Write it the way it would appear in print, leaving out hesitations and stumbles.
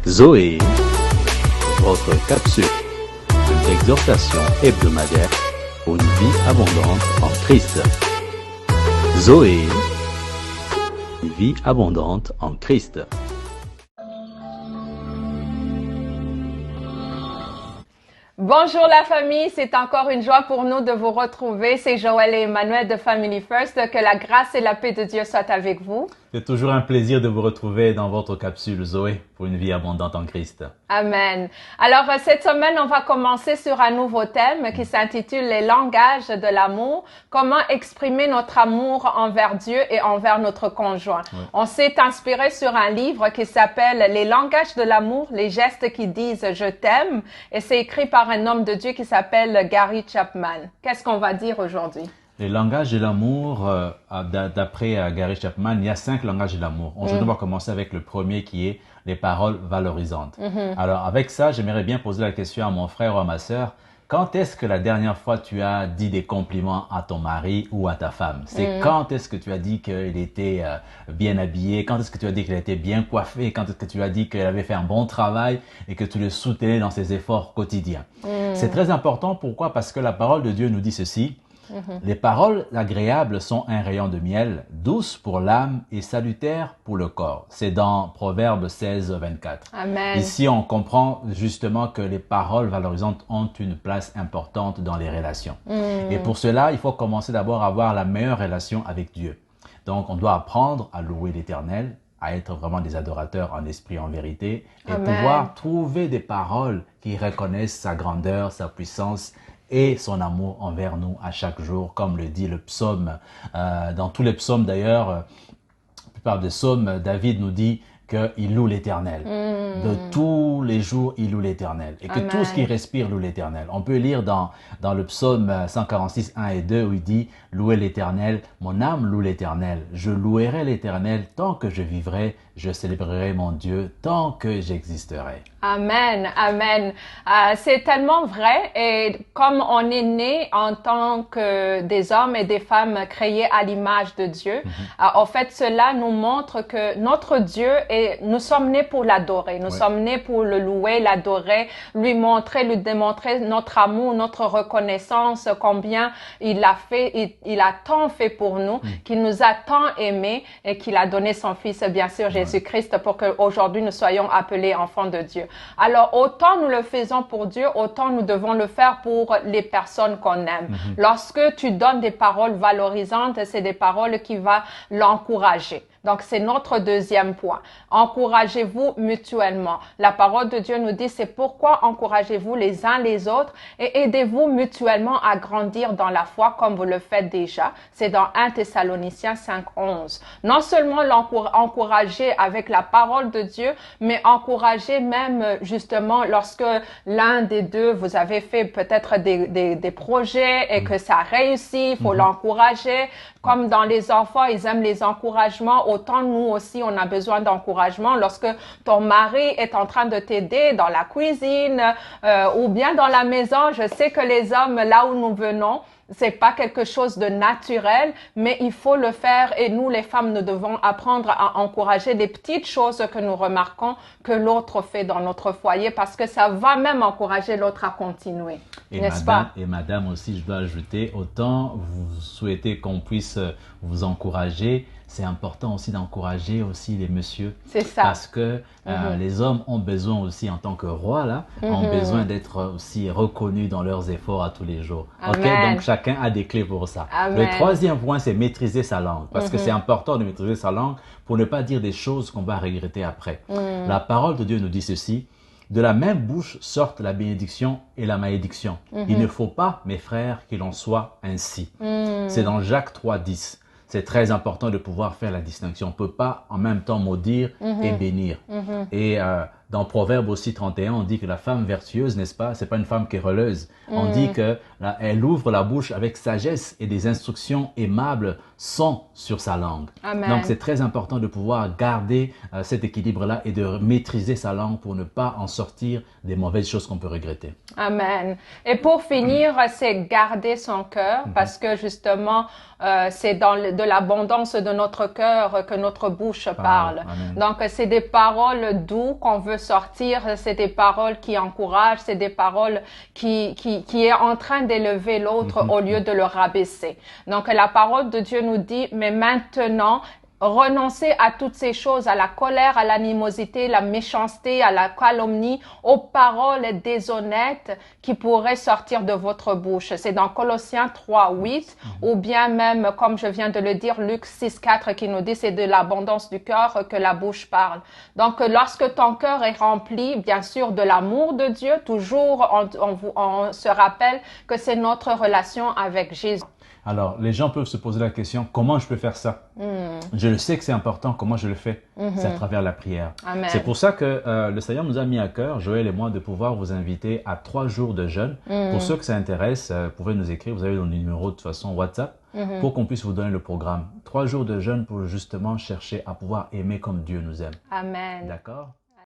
Zoé, votre capsule, une exhortation hebdomadaire pour une vie abondante en Christ. Zoé, une vie abondante en Christ. Bonjour la famille, c'est encore une joie pour nous de vous retrouver. C'est Joël et Emmanuel de Family First. Que la grâce et la paix de Dieu soient avec vous. C'est toujours un plaisir de vous retrouver dans votre capsule Zoé pour une vie abondante en Christ. Amen. Alors cette semaine, on va commencer sur un nouveau thème qui s'intitule les langages de l'amour. Comment exprimer notre amour envers Dieu et envers notre conjoint. Oui. On s'est inspiré sur un livre qui s'appelle Les langages de l'amour, les gestes qui disent je t'aime, et c'est écrit par un homme de Dieu qui s'appelle Gary Chapman. Qu'est-ce qu'on va dire aujourd'hui? Les langages de l'amour, d'après Gary Chapman, il y a 5 langages de l'amour. Aujourd'hui, on va commencer avec le premier qui est les paroles valorisantes. Alors, avec ça, j'aimerais bien poser la question à mon frère ou à ma sœur. Quand est-ce que la dernière fois tu as dit des compliments à ton mari ou à ta femme? C'est quand est-ce que tu as dit qu'il était bien habillé? Quand est-ce que tu as dit qu'il était bien coiffé? Quand est-ce que tu as dit qu'il avait fait un bon travail et que tu le soutenais dans ses efforts quotidiens? C'est très important. Pourquoi? Parce que la parole de Dieu nous dit ceci. Les paroles agréables sont un rayon de miel, douces pour l'âme et salutaires pour le corps. C'est dans Proverbes 16, 24. Amen. Ici, on comprend justement que les paroles valorisantes ont une place importante dans les relations. Et pour cela, il faut commencer d'abord à avoir la meilleure relation avec Dieu. Donc, on doit apprendre à louer l'Éternel, à être vraiment des adorateurs en esprit et en vérité, et pouvoir trouver des paroles qui reconnaissent sa grandeur, sa puissance, et son amour envers nous à chaque jour, comme le dit le psaume. Dans tous les psaumes d'ailleurs, la plupart des psaumes, David nous dit qu'il loue l'Éternel. De tous les jours, il loue l'Éternel. Et que tout ce qui respire loue l'Éternel. On peut lire dans le psaume 146, 1 et 2 où il dit « Louez l'Éternel, mon âme loue l'Éternel. Je louerai l'Éternel tant que je vivrai. Je célébrerai mon Dieu tant que j'existerai. » Amen, amen. C'est tellement vrai, et comme on est né en tant que des hommes et des femmes créés à l'image de Dieu, en fait cela nous montre que notre Dieu, nous sommes nés pour l'adorer, nous sommes nés pour le louer, l'adorer, lui montrer, lui démontrer notre amour, notre reconnaissance, combien il a fait, il a tant fait pour nous, qu'il nous a tant aimés et qu'il a donné son Fils, bien sûr, Jésus-Christ, pour qu'aujourd'hui nous soyons appelés enfants de Dieu. Alors, autant nous le faisons pour Dieu, autant nous devons le faire pour les personnes qu'on aime. Lorsque tu donnes des paroles valorisantes, c'est des paroles qui vont l'encourager. Donc, c'est notre deuxième point. Encouragez-vous mutuellement. La parole de Dieu nous dit, c'est pourquoi encouragez-vous les uns les autres et aidez-vous mutuellement à grandir dans la foi comme vous le faites déjà. C'est dans 1 Thessaloniciens 5, 11. Non seulement l'encourager avec la parole de Dieu, mais encourager même justement lorsque l'un des deux, vous avez fait peut-être des projets et que ça réussit, il faut l'encourager. Comme dans les enfants, ils aiment les encouragements, autant nous aussi, on a besoin d'encouragement. Lorsque ton mari est en train de t'aider dans la cuisine ou bien dans la maison, je sais que les hommes, là où nous venons, c'est pas quelque chose de naturel, mais il faut le faire, et nous, les femmes, nous devons apprendre à encourager des petites choses que nous remarquons que l'autre fait dans notre foyer, parce que ça va même encourager l'autre à continuer. N'est-ce pas? Et madame aussi, je dois ajouter, autant vous souhaitez qu'on puisse vous encourager, c'est important aussi d'encourager aussi les messieurs. C'est ça. Parce que les hommes ont besoin aussi, en tant que rois, là, ont besoin d'être aussi reconnus dans leurs efforts à tous les jours. Amen. Donc chacun a des clés pour ça. Amen. Le troisième point, c'est maîtriser sa langue. Parce que c'est important de maîtriser sa langue pour ne pas dire des choses qu'on va regretter après. La parole de Dieu nous dit ceci. De la même bouche sortent la bénédiction et la malédiction. Il ne faut pas, mes frères, qu'il en soit ainsi. C'est dans Jacques 3, 10. C'est très important de pouvoir faire la distinction. On ne peut pas en même temps maudire et bénir. Et dans Proverbe aussi 31, on dit que la femme vertueuse, n'est-ce pas, c'est pas une femme querelleuse. On dit que elle ouvre la bouche avec sagesse et des instructions aimables sont sur sa langue. Amen. Donc c'est très important de pouvoir garder cet équilibre-là et de maîtriser sa langue pour ne pas en sortir des mauvaises choses qu'on peut regretter. Amen. Et pour finir, c'est garder son cœur, parce que justement, c'est de l'abondance de notre cœur que notre bouche parle. Amen. Donc c'est des paroles douces qu'on veut veut sortir, c'est des paroles qui encouragent, c'est des paroles qui est en train d'élever l'autre au lieu de le rabaisser. Donc la parole de Dieu nous dit, mais maintenant, renoncez à toutes ces choses, à la colère, à l'animosité, la méchanceté, à la calomnie, aux paroles déshonnêtes qui pourraient sortir de votre bouche. C'est dans Colossiens 3:8 ou bien même, comme je viens de le dire, Luc 6:4 qui nous dit c'est de l'abondance du cœur que la bouche parle. Donc, lorsque ton cœur est rempli, bien sûr, de l'amour de Dieu, toujours on se rappelle que c'est notre relation avec Jésus. Alors, les gens peuvent se poser la question, comment je peux faire ça? Je le sais que c'est important, comment je le fais? C'est à travers la prière. Amen. C'est pour ça que le Seigneur nous a mis à cœur, Joël et moi, de pouvoir vous inviter à 3 jours de jeûne. Pour ceux que ça intéresse, vous pouvez nous écrire, vous avez le numéro de toute façon WhatsApp, pour qu'on puisse vous donner le programme. 3 jours de jeûne pour justement chercher à pouvoir aimer comme Dieu nous aime. Amen. D'accord?